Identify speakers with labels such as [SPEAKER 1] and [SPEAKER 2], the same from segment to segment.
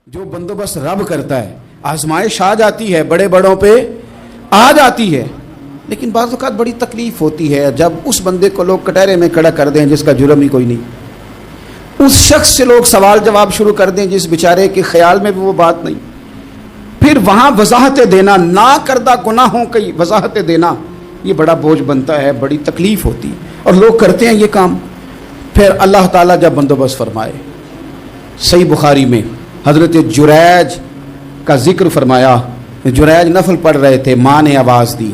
[SPEAKER 1] جو بندوبست رب کرتا ہے، آزمائش آ جاتی ہے، بڑے بڑوں پہ آ جاتی ہے، لیکن بعض اوقات بڑی تکلیف ہوتی ہے جب اس بندے کو لوگ کٹہرے میں کھڑا کر دیں جس کا جرم ہی کوئی نہیں، اس شخص سے لوگ سوال جواب شروع کر دیں جس بیچارے کے خیال میں بھی وہ بات نہیں، پھر وہاں وضاحتیں دینا، نہ کردہ گناہوں کی وضاحتیں دینا، یہ بڑا بوجھ بنتا ہے، بڑی تکلیف ہوتی ہے، اور لوگ کرتے ہیں یہ کام۔ پھر اللہ تعالیٰ جب بندوبست فرمائے، صحیح بخاری میں حضرت جریج کا ذکر فرمایا، جریج نفل پڑھ رہے تھے، ماں نے آواز دی،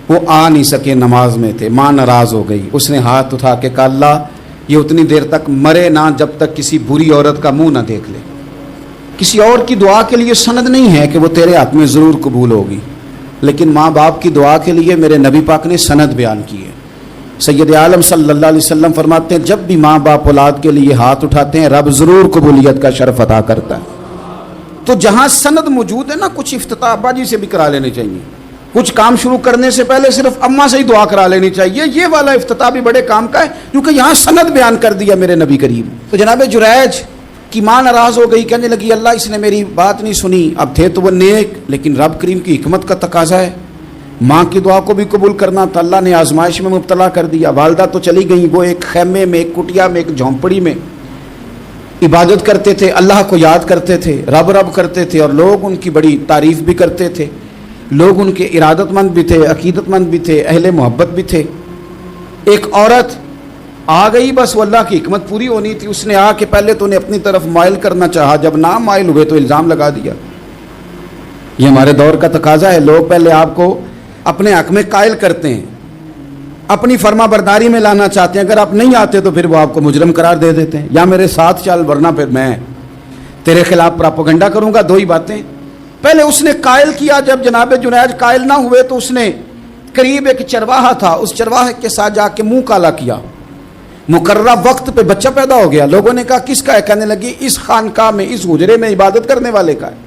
[SPEAKER 1] وہ آ نہیں سکے، نماز میں تھے، ماں ناراض ہو گئی، اس نے ہاتھ اٹھا کے کہا اللہ یہ اتنی دیر تک مرے نہ جب تک کسی بری عورت کا منہ نہ دیکھ لے۔ کسی اور کی دعا کے لیے سند نہیں ہے کہ وہ تیرے ہاتھ میں ضرور قبول ہوگی، لیکن ماں باپ کی دعا کے لیے میرے نبی پاک نے سند بیان کی ہے۔ سید عالم صلی اللہ علیہ وسلم فرماتے ہیں جب بھی ماں باپ اولاد کے لیے ہاتھ اٹھاتے ہیں رب ضرور قبولیت کا شرف عطا کرتا ہے۔ تو جہاں سند موجود ہے نا، کچھ افتتاح ابا جی سے بھی کرا لینے چاہیے، کچھ کام شروع کرنے سے پہلے صرف اماں سے ہی دعا کرا لینی چاہیے، یہ والا افتتاح بھی بڑے کام کا ہے کیونکہ یہاں سند بیان کر دیا میرے نبی کریم۔ تو جناب جریج کی ماں ناراض ہو گئی، کہنے لگی اللہ اس نے میری بات نہیں سنی، اب تھے تو وہ نیک، لیکن رب کریم کی حکمت کا تقاضا ہے، ماں کی دعا کو بھی قبول کرنا تھا، اللہ نے آزمائش میں مبتلا کر دیا۔ والدہ تو چلی گئیں، وہ ایک خیمے میں، ایک کٹیا میں، ایک جھونپڑی میں عبادت کرتے تھے، اللہ کو یاد کرتے تھے، رب رب کرتے تھے، اور لوگ ان کی بڑی تعریف بھی کرتے تھے، لوگ ان کے ارادت مند بھی تھے، عقیدت مند بھی تھے، اہل محبت بھی تھے۔ ایک عورت آ گئی، بس وہ اللہ کی حکمت پوری ہونی تھی، اس نے آ کے پہلے تو انہیں اپنی طرف مائل کرنا چاہا، جب نہ مائل ہوئے تو الزام لگا دیا۔ یہ ہمارے دور کا تقاضا ہے، لوگ پہلے آپ کو اپنے حق میں قائل کرتے ہیں، اپنی فرما برداری میں لانا چاہتے ہیں، اگر آپ نہیں آتے تو پھر وہ آپ کو مجرم قرار دے دیتے ہیں، یا میرے ساتھ چل ورنہ پھر میں تیرے خلاف پراپیگنڈا کروں گا، دو ہی باتیں۔ پہلے اس نے قائل کیا، جب جناب جنید قائل نہ ہوئے تو اس نے قریب ایک چرواہا تھا، اس چرواہے کے ساتھ جا کے منہ کالا کیا، مقررہ وقت پہ بچہ پیدا ہو گیا۔ لوگوں نے کہا کس کا ہے؟ کہنے لگی اس خانقاہ میں، اس حجرے میں عبادت کرنے والے کا ہے۔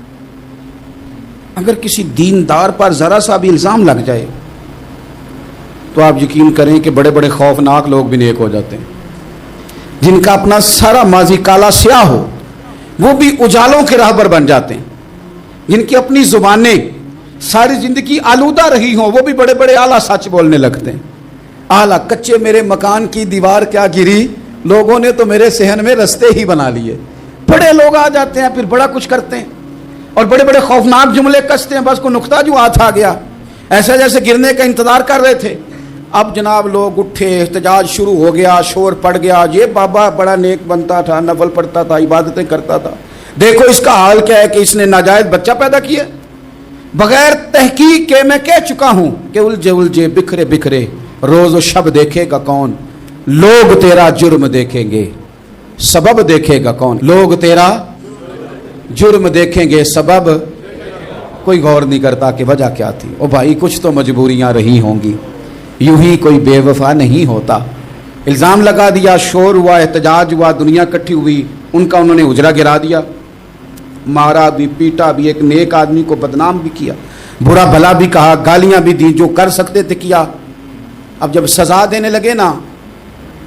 [SPEAKER 1] اگر کسی دیندار پر ذرا سا بھی الزام لگ جائے تو آپ یقین کریں کہ بڑے بڑے خوفناک لوگ بھی نیک ہو جاتے ہیں، جن کا اپنا سارا ماضی کالا سیاہ ہو وہ بھی اجالوں کے راہبر بن جاتے ہیں، جن کی اپنی زبانیں ساری زندگی آلودہ رہی ہوں وہ بھی بڑے بڑے اعلیٰ سچ بولنے لگتے ہیں۔ اعلیٰ کچے میرے مکان کی دیوار کیا گری، لوگوں نے تو میرے صحن میں رستے ہی بنا لیے۔ بڑے لوگ آ جاتے ہیں پھر بڑا کچھ کرتے ہیں اور بڑے بڑے خوفناک جملے کستے ہیں، بس کو نقطہ جو ہاتھ آ گیا، ایسا جیسے گرنے کا انتظار کر رہے تھے۔ اب جناب لوگ اٹھے، احتجاج شروع ہو گیا، شور پڑ گیا، یہ بابا بڑا نیک بنتا تھا، نفل پڑھتا تھا، عبادتیں کرتا تھا، دیکھو اس کا حال کیا ہے کہ اس نے ناجائز بچہ پیدا کیا۔ بغیر تحقیق کے میں کہہ چکا ہوں کہ الجھے الجھے بکھرے بکھرے روز و شب دیکھے گا کون، لوگ تیرا جرم دیکھیں گے سبب دیکھے گا کون، لوگ تیرا جرم دیکھیں گے سبب کوئی غور نہیں کرتا کہ وجہ کیا تھی۔ او بھائی کچھ تو مجبوریاں رہی ہوں گی، یوں ہی کوئی بے وفا نہیں ہوتا۔ الزام لگا دیا، شور ہوا، احتجاج ہوا، دنیا اکٹھی ہوئی، ان کا انہوں نے حجرہ گرا دیا، مارا بھی، پیٹا بھی، ایک نیک آدمی کو بدنام بھی کیا، برا بھلا بھی کہا، گالیاں بھی دی، جو کر سکتے تھے کیا۔ اب جب سزا دینے لگے نا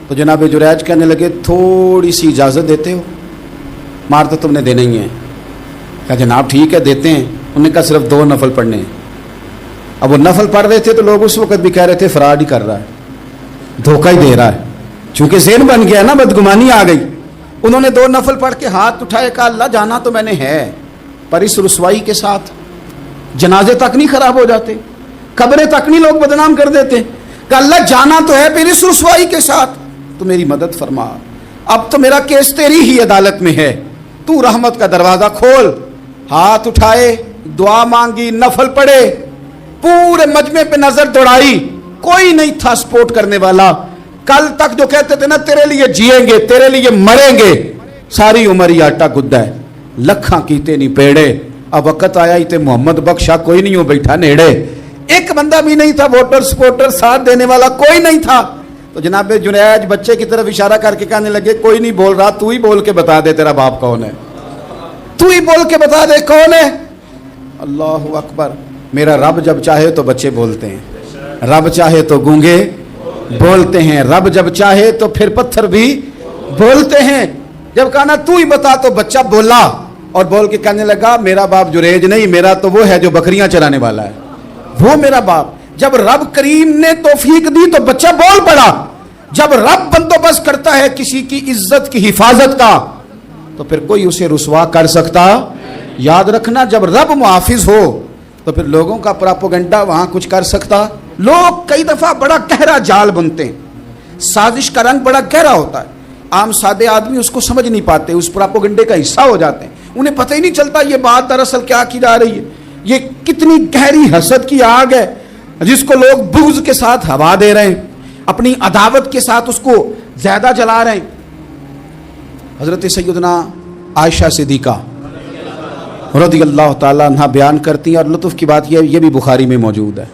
[SPEAKER 1] تو جناب جریج کہنے لگے تھوڑی سی اجازت دیتے ہو، مار تو تم نے دینا ہی ہے۔ کہا جناب ٹھیک ہے دیتے ہیں۔ انہوں نے کہا صرف 2 نفل پڑھنے ہیں۔ اب وہ نفل پڑھ رہے تھے تو لوگ اس وقت بھی کہہ رہے تھے فراڈ ہی کر رہا ہے، دھوکہ ہی دے رہا ہے، چونکہ ذہن بن گیا نا، بدگمانی آ گئی۔ انہوں نے 2 نفل پڑھ کے ہاتھ اٹھائے، کہا اللہ جانا تو میں نے ہے، پر اس رسوائی کے ساتھ جنازے تک نہیں خراب ہو جاتے، قبریں تک نہیں لوگ بدنام کر دیتے، کہ اللہ جانا تو ہے پھر اس رسوائی کے ساتھ تو میری مدد فرما، اب تو میرا کیس تیری ہی عدالت میں ہے، تو رحمت کا دروازہ کھول۔ ہاتھ اٹھائے، دعا مانگی، نفل پڑھے، پورے مجمع پہ نظر دوڑائی، کوئی نہیں تھا سپورٹ کرنے والا۔ کل تک جو کہتے تھے نا تیرے لیے جیئیں گے، تیرے لیے مریں گے، ساری عمر یہ آٹا گدہ ہے، لکھاں کیتے نہیں پیڑے، اب وقت آیا ہی تے محمد بخشا کوئی نہیں ہو بیٹھا نیڑے، ایک بندہ بھی نہیں تھا ووٹر سپورٹر ساتھ دینے والا کوئی نہیں تھا۔ تو جناب جنید بچے کی طرف اشارہ کر کے کہنے لگے کوئی نہیں بول رہا، تو ہی بول کے بتا دے تیرا باپ کون ہے، تو ہی بول کے بتا دے کون ہے۔ اللہ اکبر۔ میرا رب جب چاہے تو بچے بولتے ہیں، رب چاہے تو گونگے بولتے ہیں، رب جب چاہے تو پھر پتھر بھی بولتے ہیں۔ جب کہا نا تو ہی بتا تو بچہ بولا، اور بول کے کہنے لگا میرا باپ جریج نہیں، میرا تو وہ ہے جو بکریاں چرانے والا ہے، وہ میرا باپ۔ جب رب کریم نے توفیق دی تو بچہ بول پڑا۔ جب رب بندوبست کرتا ہے کسی کی عزت کی حفاظت کا تو پھر کوئی اسے رسوا کر سکتا؟ یاد رکھنا، جب رب محافظ ہو تو پھر لوگوں کا پراپوگنڈا وہاں کچھ کر سکتا؟ لوگ کئی دفعہ بڑا گہرا جال بنتے ہیں، سازش کا رنگ بڑا گہرا ہوتا ہے، عام سادے آدمی اس کو سمجھ نہیں پاتے، اس پراپوگنڈے کا حصہ ہو جاتے ہیں، انہیں پتہ ہی نہیں چلتا یہ بات دراصل کیا کی جا رہی ہے۔ یہ کتنی گہری حسد کی آگ ہے جس کو لوگ بغض کے ساتھ ہوا دے رہے ہیں، اپنی عداوت کے ساتھ اس کو زیادہ جلا رہے ہیں۔ حضرت سیدنا عائشہ صدیقہ رضی اللہ تعالیٰ عنہ بیان کرتی ہیں، اور لطف کی بات یہ بھی بخاری میں موجود ہے۔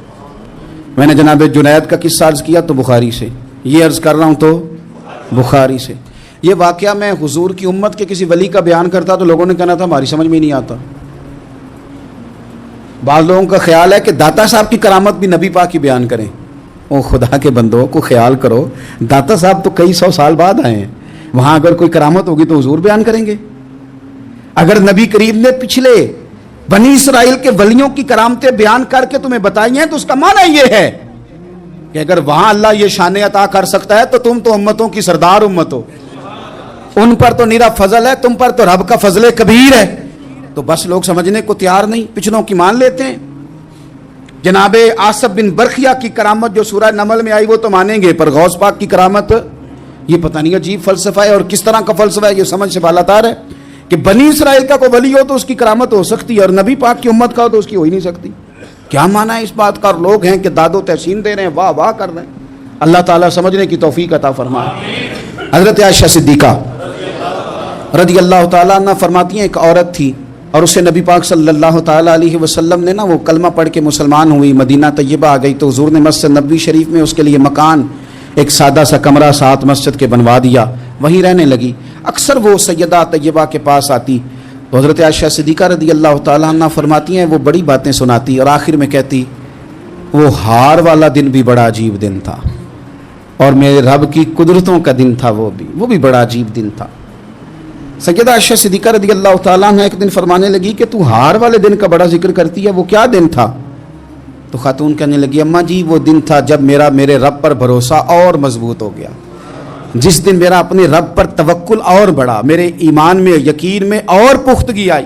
[SPEAKER 1] میں نے جناب جنید کا قصہ عرض کیا تو بخاری سے، یہ عرض کر رہا ہوں تو بخاری سے۔ یہ واقعہ میں حضور کی امت کے کسی ولی کا بیان کرتا تو لوگوں نے کہنا تھا ہماری سمجھ میں نہیں آتا۔ بعض لوگوں کا خیال ہے کہ داتا صاحب کی کرامت بھی نبی پاک کی بیان کریں۔ او خدا کے بندوں کو خیال کرو، داتا صاحب تو کئی سو سال بعد آئے ہیں، وہاں اگر کوئی کرامت ہوگی تو حضور بیان کریں گے؟ اگر نبی کریم نے پچھلے بنی اسرائیل کے ولیوں کی کرامتیں بیان کر کے تمہیں بتائی ہیں تو اس کا معنی یہ ہے کہ اگر وہاں اللہ یہ شان عطا کر سکتا ہے تو تم تو امتوں کی سردار امت ہو، ان پر تو نیرا فضل ہے، تم پر تو رب کا فضل کبیر ہے۔ تو بس لوگ سمجھنے کو تیار نہیں، پچھلوں کی مان لیتے ہیں۔ جناب آصف بن برخیہ کی کرامت جو سورہ نمل میں آئی وہ تو مانیں گے، پر غوث پاک کی کرامت یہ پتہ نہیں عجیب فلسفہ ہے، اور کس طرح کا فلسفہ ہے یہ سمجھ سے بالاتار ہے کہ بنی اسرائیل کا کوئی ولی ہو تو اس کی کرامت ہو سکتی ہے اور نبی پاک کی امت کا ہو تو اس کی ہو ہی نہیں سکتی۔ کیا معنی ہے اس بات کا؟ اور لوگ ہیں کہ داد و تحسین دے رہے ہیں، واہ واہ کر رہے ہیں۔ اللہ تعالیٰ سمجھنے کی توفیق عطا فرمائے۔ حضرت عائشہ صدیقہ رضی اللہ تعالیٰ عنہ فرماتی ہیں ایک عورت تھی اور اسے نبی پاک صلی اللہ تعالیٰ علیہ وسلم نے وہ کلمہ پڑھ کے مسلمان ہوئی، مدینہ طیبہ آ گئی تو حضور نے مسجد نبوی شریف میں اس کے لیے مکان، ایک سادہ سا کمرہ ساتھ مسجد کے بنوا دیا، وہیں رہنے لگی۔ اکثر وہ سیدہ طیبہ کے پاس آتی تو حضرت عائشہ صدیقہ رضی اللہ تعالیٰ عنہ فرماتی ہیں وہ بڑی باتیں سناتی اور آخر میں کہتی وہ ہار والا دن بھی بڑا عجیب دن تھا اور میرے رب کی قدرتوں کا دن تھا، وہ بھی بڑا عجیب دن تھا۔ سیدہ عائشہ صدیقہ رضی اللہ تعالیٰ عنہ ایک دن فرمانے لگی کہ تو ہار والے دن کا بڑا ذکر کرتی ہے، وہ کیا دن تھا؟ تو خاتون کہنے لگی اماں جی وہ دن تھا جب میرے رب پر بھروسہ اور مضبوط ہو گیا، جس دن میرا اپنے رب پر توکل اور بڑھا، میرے ایمان میں یقین میں اور پختگی آئی۔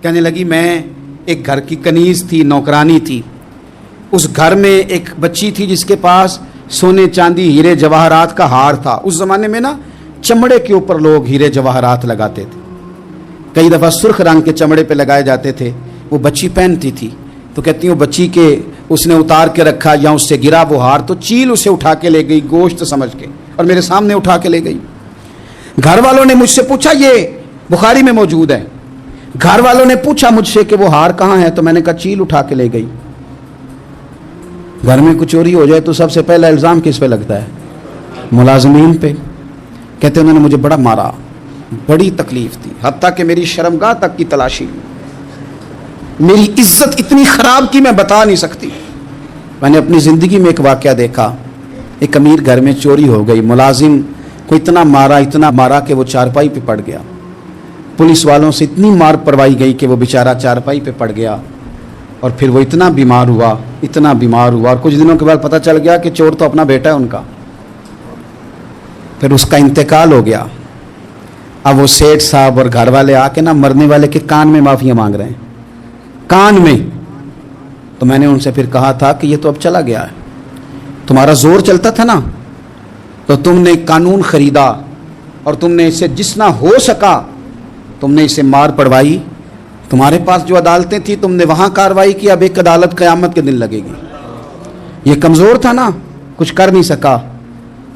[SPEAKER 1] کہنے لگی میں ایک گھر کی کنیز تھی، نوکرانی تھی، اس گھر میں ایک بچی تھی جس کے پاس سونے چاندی ہیرے جواہرات کا ہار تھا۔ اس زمانے میں نا چمڑے کے اوپر لوگ ہیرے جواہرات لگاتے تھے، کئی دفعہ سرخ رنگ کے چمڑے پہ لگائے جاتے تھے، وہ بچی پہنتی تھی تو کہتی ہوں بچی کے اس نے اتار کے رکھا یا اس سے گرا وہ ہار تو چیل اسے اٹھا کے لے گئی گوشت سمجھ کے اور میرے سامنے اٹھا کے لے گئی۔ گھر والوں نے مجھ سے پوچھا، یہ بخاری میں موجود ہے، گھر والوں نے پوچھا مجھ سے کہ وہ ہار کہاں ہے تو میں نے کہا چیل اٹھا کے لے گئی۔ گھر میں کچھ چوری ہو جائے تو سب سے پہلا الزام کس پہ لگتا ہے؟ ملازمین پہ۔ کہتے انہوں نے مجھے بڑا مارا، بڑی تکلیف تھی، حتیٰ کہ میری شرمگاہ تک کی تلاشی، میری عزت اتنی خراب کی میں بتا نہیں سکتی۔ میں نے اپنی زندگی میں ایک واقعہ دیکھا، ایک امیر گھر میں چوری ہو گئی، ملازم کو اتنا مارا کہ وہ چارپائی پہ پڑ گیا، پولیس والوں سے اتنی مار پروائی گئی کہ وہ بیچارہ چارپائی پہ پڑ گیا، اور پھر وہ اتنا بیمار ہوا اور کچھ دنوں کے بعد پتہ چل گیا کہ چور تو اپنا بیٹا ہے ان کا، پھر اس کا انتقال ہو گیا۔ اب وہ سیٹھ صاحب اور گھر والے آ کے مرنے والے کے کان میں معافیاں مانگ رہے ہیں، کان میں۔ تو میں نے ان سے پھر کہا تھا کہ یہ تو اب چلا گیا ہے، تمہارا زور چلتا تھا نا تو تم نے قانون خریدا اور تم نے اسے جتنا ہو سکا تم نے اسے مار پڑوائی، تمہارے پاس جو عدالتیں تھیں تم نے وہاں کارروائی کی، اب ایک عدالت قیامت کے دن لگے گی۔ یہ کمزور تھا نا، کچھ کر نہیں سکا۔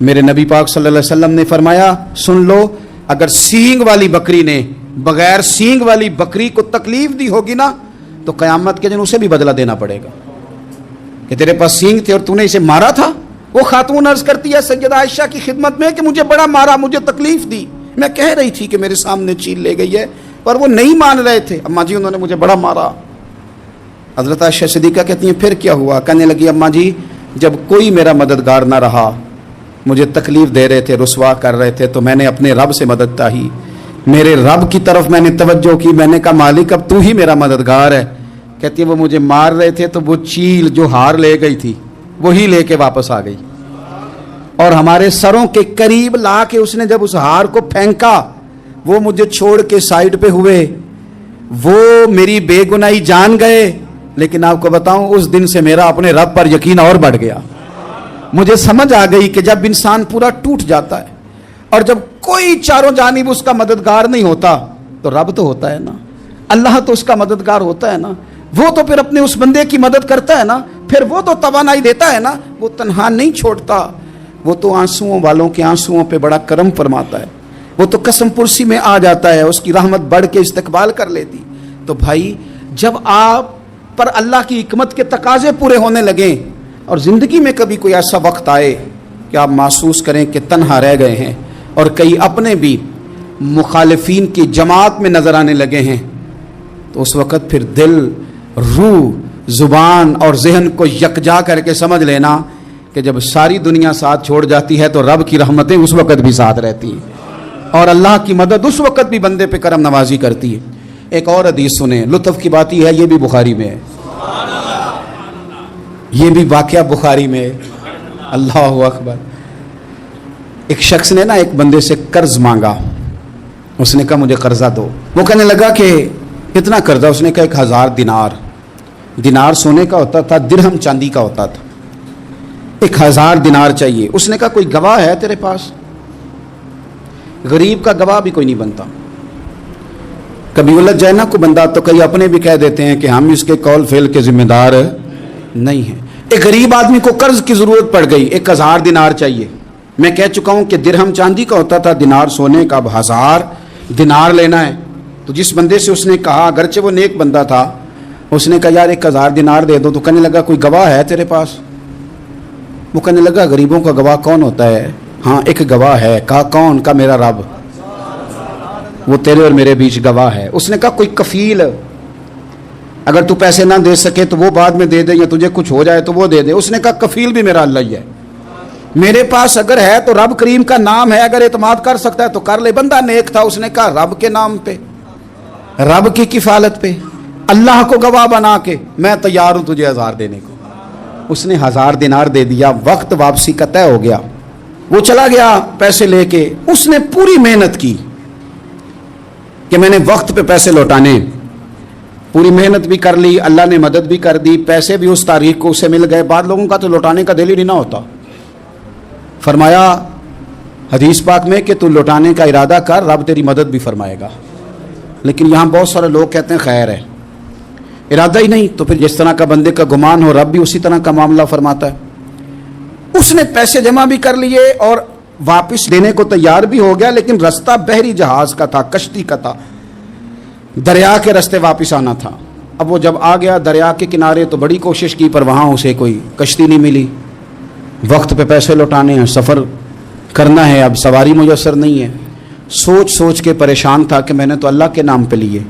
[SPEAKER 1] میرے نبی پاک صلی اللہ علیہ وسلم نے فرمایا سن لو، اگر سینگ والی بکری نے بغیر سینگ والی بکری کو تکلیف دی ہوگی نا تو قیامت کے دن اسے بھی بدلہ دینا پڑے گا کہ تیرے پاس سینگ تھے اور تو نے اسے مارا تھا۔ وہ خاتون عرض کرتی ہے سیدہ عائشہ کی خدمت میں کہ مجھے بڑا مارا، مجھے تکلیف دی، میں کہہ رہی تھی کہ میرے سامنے چیل لے گئی ہے پر وہ نہیں مان رہے تھے، اماں جی انہوں نے مجھے بڑا مارا۔ حضرت عائشہ صدیقہ کہتی ہیں پھر کیا ہوا؟ کہنے لگی اماں جی جب کوئی میرا مددگار نہ رہا، مجھے تکلیف دے رہے تھے، رسوا کر رہے تھے، تو میں نے اپنے رب سے مدد چاہی میرے رب کی طرف میں نے توجہ کی, میں نے کہا مالک اب تو ہی میرا مددگار ہے. کہتی ہے وہ مجھے مار رہے تھے تو وہ چیل جو ہار لے گئی تھی وہی لے کے واپس آ گئی, اور ہمارے سروں کے قریب لا کے اس نے جب اس ہار کو پھینکا, وہ مجھے چھوڑ کے سائڈ پہ ہوئے, وہ میری بے گناہی جان گئے. لیکن آپ کو بتاؤں اس دن سے میرا اپنے رب پر یقین اور بڑھ گیا. مجھے سمجھ آ گئی کہ جب انسان پورا ٹوٹ جاتا ہے اور جب کوئی چاروں جانب اس کا مددگار نہیں ہوتا تو رب تو ہوتا ہے نا, اللہ تو اس کا مددگار ہوتا ہے نا, وہ تو پھر اپنے اس بندے کی مدد کرتا ہے نا, پھر وہ تو توانائی دیتا ہے نا, وہ تنہا نہیں چھوڑتا, وہ تو آنسوؤں والوں کے آنسوؤں پہ بڑا کرم فرماتا ہے, وہ تو قسم پرسی میں آ جاتا ہے, اس کی رحمت بڑھ کے استقبال کر لیتی. تو بھائی جب آپ پر اللہ کی حکمت کے تقاضے پورے ہونے لگیں اور زندگی میں کبھی کوئی ایسا وقت آئے کہ آپ محسوس کریں کہ تنہا رہ گئے ہیں اور کئی اپنے بھی مخالفین کی جماعت میں نظر آنے لگے ہیں, تو اس وقت پھر دل, روح, زبان اور ذہن کو یکجا کر کے سمجھ لینا کہ جب ساری دنیا ساتھ چھوڑ جاتی ہے تو رب کی رحمتیں اس وقت بھی ساتھ رہتی ہیں اور اللہ کی مدد اس وقت بھی بندے پہ کرم نوازی کرتی ہے. ایک اور حدیث سنیں, لطف کی بات یہ ہے یہ بھی بخاری میں ہے, یہ بھی واقعہ بخاری میں ہے. اللہ اکبر. ایک شخص نے نا ایک بندے سے قرض مانگا, اس نے کہا مجھے قرضہ دو. وہ کہنے لگا کہ کتنا قرضہ؟ اس نے کہا 1000 دینار. دینار سونے کا ہوتا تھا, درہم چاندی کا ہوتا تھا. 1000 دینار چاہیے. اس نے کہا کوئی گواہ ہے تیرے پاس؟ غریب کا گواہ بھی کوئی نہیں بنتا. کبھی الجھ جائے نا کوئی بندہ تو کئی اپنے بھی کہہ دیتے ہیں کہ ہم اس کے قول فعل کے ذمہ دار نہیں ہیں. ایک غریب آدمی کو قرض کی ضرورت پڑ گئی, 1000 دینار چاہیے. میں کہہ چکا ہوں کہ درہم چاندی کا ہوتا تھا, دینار سونے کا. اب 1000 دینار لینا ہے. تو جس بندے سے اس نے کہا, اگرچہ وہ نیک بندہ تھا, اس نے کہا یار 1000 دینار دے دو. تو کہنے لگا کوئی گواہ ہے تیرے پاس؟ وہ کہنے لگا غریبوں کا گواہ کون ہوتا ہے؟ ہاں ایک گواہ ہے. کہا کون؟ کا میرا رب, وہ تیرے اور میرے بیچ گواہ ہے. اس نے کہا کوئی کفیل, اگر تو پیسے نہ دے سکے تو وہ بعد میں دے دے, یا تجھے کچھ ہو جائے تو وہ دے دے. اس نے کہا کفیل بھی میرا اللہ ہی ہے, میرے پاس اگر ہے تو رب کریم کا نام ہے, اگر اعتماد کر سکتا ہے تو کر لے. بندہ نیک تھا, اس نے کہا رب کے نام پہ, رب کی کفالت پہ, اللہ کو گواہ بنا کے میں تیار ہوں تجھے 1000 دینے کو. اس نے 1000 دینار دے دیا. وقت واپسی کا طے ہو گیا, وہ چلا گیا پیسے لے کے. اس نے پوری محنت کی کہ میں نے وقت پہ پیسے لوٹانے, پوری محنت بھی کر لی, اللہ نے مدد بھی کر دی, پیسے بھی اس تاریخ کو اسے مل گئے. بعض لوگوں کا تو لوٹانے کا دل ہی نہیں نہ ہوتا. فرمایا حدیث پاک میں کہ تو لوٹانے کا ارادہ کر, رب تیری مدد بھی فرمائے گا. لیکن یہاں بہت سارے لوگ کہتے ہیں خیر ہے, ارادہ ہی نہیں. تو پھر جس طرح کا بندے کا گمان ہو, رب بھی اسی طرح کا معاملہ فرماتا ہے. اس نے پیسے جمع بھی کر لیے اور واپس دینے کو تیار بھی ہو گیا, لیکن رستہ بحری جہاز کا تھا, کشتی کا تھا, دریا کے رستے واپس آنا تھا. اب وہ جب آ گیا دریا کے کنارے تو بڑی کوشش کی, پر وہاں اسے کوئی کشتی نہیں ملی. وقت پہ پیسے لوٹانے ہیں, سفر کرنا ہے, اب سواری میسر نہیں ہے. سوچ سوچ کے پریشان تھا کہ میں نے تو اللہ کے نام پہ لیے.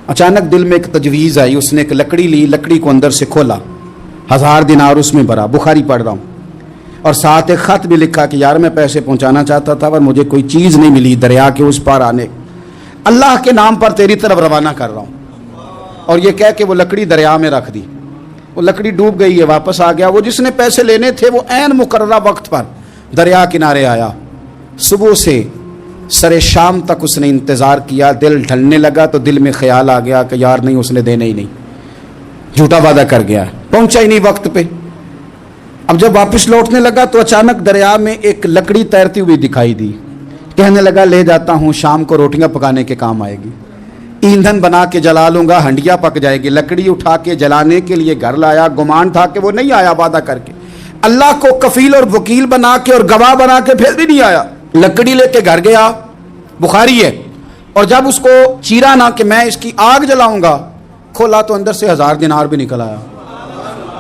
[SPEAKER 1] اچانک دل میں ایک تجویز آئی. اس نے ایک لکڑی لی, لکڑی کو اندر سے کھولا, 1000 دینار اس میں بھرا. بخاری پڑھ رہا ہوں, اور ساتھ ایک خط بھی لکھا کہ یار میں پیسے پہنچانا چاہتا تھا پر مجھے کوئی چیز نہیں ملی دریا کے اس پار آنے, اللہ کے نام پر تیری طرف روانہ کر رہا ہوں. اور یہ کہہ کہ وہ لکڑی دریا میں رکھ دی. وہ لکڑی ڈوب گئی ہے, واپس آ گیا. وہ جس نے پیسے لینے تھے وہ عین مقررہ وقت پر دریا کنارے آیا. صبح سے سر شام تک اس نے انتظار کیا. دل ڈھلنے لگا تو دل میں خیال آ گیا کہ یار نہیں, اس نے دینے ہی نہیں, جھوٹا وعدہ کر گیا, پہنچا ہی نہیں وقت پہ. اب جب واپس لوٹنے لگا تو اچانک دریا میں ایک لکڑی تیرتی ہوئی دکھائی دی. کہنے لگا لے جاتا ہوں, شام کو روٹیاں پکانے کے کام آئے گی, ایندھن بنا کے جلا لوں گا, ہنڈیا پک جائے گی. لکڑی اٹھا کے جلانے کے لیے گھر لایا. گمان تھا کہ وہ نہیں آیا وعدہ کر کے, اللہ کو کفیل اور وکیل بنا کے اور گواہ بنا کے پھر بھی نہیں آیا. لکڑی لے کے گھر گیا, بخاری ہے. اور جب اس کو چیرا نہ کہ میں اس کی آگ جلاؤں گا, کھولا تو اندر سے 1000 دینار بھی نکل آیا,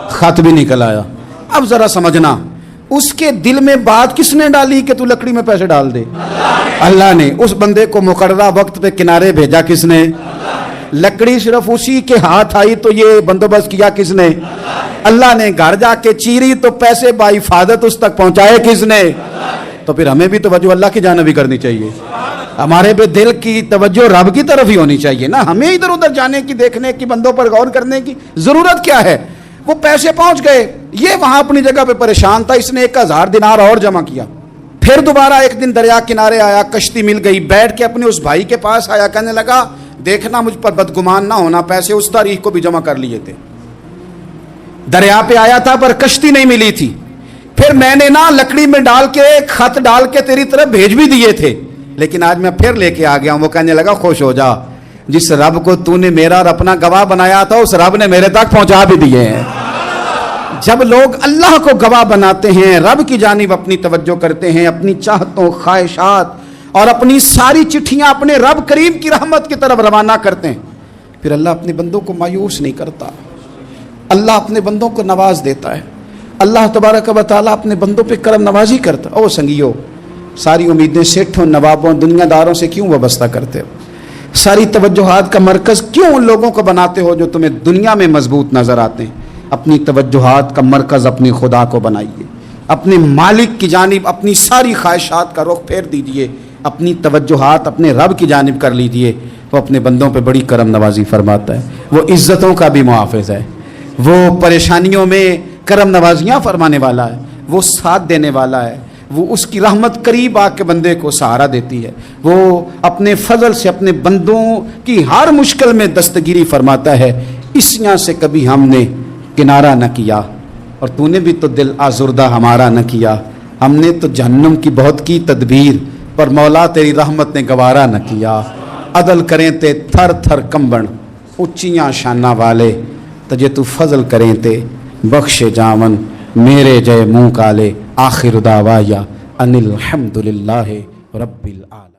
[SPEAKER 1] خط بھی نکل آیا. اب ذرا سمجھنا, اس کے دل میں بات کس نے ڈالی کہ تو لکڑی میں پیسے ڈال دے؟ اللہ نے. اس بندے کو مقررہ وقت پہ کنارے بھیجا کس نے؟ لکڑی صرف اسی کے ہاتھ آئی تو یہ بندوبست کیا کس نے؟ اللہ نے. گھر جا کے چیری تو پیسے بحفاظت اس تک پہنچائے کس نے؟ تو پھر ہمیں بھی توجہ اللہ کی جانب بھی کرنی چاہیے. ہمارے پہ دل کی توجہ رب کی طرف ہی ہونی چاہیے نا. ہمیں ادھر ادھر جانے کی, دیکھنے کی, بندوں پر غور کرنے کی ضرورت کیا ہے؟ وہ پیسے پہنچ گئے, یہ وہاں اپنی جگہ پہ پریشان تھا, اس نے 1000 دینار اور جمع کیا. پھر دوبارہ ایک دن دریا کنارے آیا, کشتی مل گئی, بیٹھ کے اپنے اس بھائی کے پاس آیا, کہنے لگا دیکھنا مجھ پر بدگمان نہ ہونا, پیسے اس تاریخ کو بھی جمع کر لیے تھے. دریا پہ آیا تھا پر کشتی نہیں ملی تھی. پھر میں نے نا لکڑی میں ڈال کے خط ڈال کے تیری طرف بھیج بھی دیے تھے, لیکن آج میں پھر لے کے آ گیا ہوں. وہ کہنے لگا خوش ہو جا, جس رب کو تو نے میرا اور اپنا گواہ بنایا تھا اس رب نے میرے تک پہنچا بھی دیے ہیں. جب لوگ اللہ کو گواہ بناتے ہیں, رب کی جانب اپنی توجہ کرتے ہیں, اپنی چاہتوں, خواہشات اور اپنی ساری چٹھیاں اپنے رب کریم کی رحمت کی طرف روانہ کرتے ہیں, پھر اللہ اپنے بندوں کو مایوس نہیں کرتا. اللہ اپنے بندوں کو نواز دیتا ہے. اللہ تبارک و تعالیٰ اپنے بندوں پہ کرم نوازی کرتا. او سنگیو, ساری امیدیں سیٹھوں, نوابوں, دنیا داروں سے کیوں وابستہ کرتے ہو؟ ساری توجہات کا مرکز کیوں ان لوگوں کو بناتے ہو جو تمہیں دنیا میں مضبوط نظر آتے ہیں؟ اپنی توجہات کا مرکز اپنی خدا کو بنائیے, اپنے مالک کی جانب اپنی ساری خواہشات کا رخ پھیر دیجئے, اپنی توجہات اپنے رب کی جانب کر لیجئے. وہ اپنے بندوں پہ بڑی کرم نوازی فرماتا ہے. وہ عزتوں کا بھی محافظ ہے, وہ پریشانیوں میں کرم نوازیاں فرمانے والا ہے, وہ ساتھ دینے والا ہے, وہ اس کی رحمت قریب آ کے بندے کو سہارا دیتی ہے. وہ اپنے فضل سے اپنے بندوں کی ہر مشکل میں دستگیری فرماتا ہے. اسیاں سے کبھی ہم نے کنارہ نہ کیا, اور تو نے بھی تو دل آزردہ ہمارا نہ کیا. ہم نے تو جہنم کی بہت کی تدبیر, پر مولا تیری رحمت نے گوارا نہ کیا. عدل کریں تے تھر تھر کمبن, اچیاں شانہ والے, تجھے تو فضل کریں تے بخش جاون, میرے جے منہ کالے. آخر دعوایا ان الحمد للہ رب العالمین.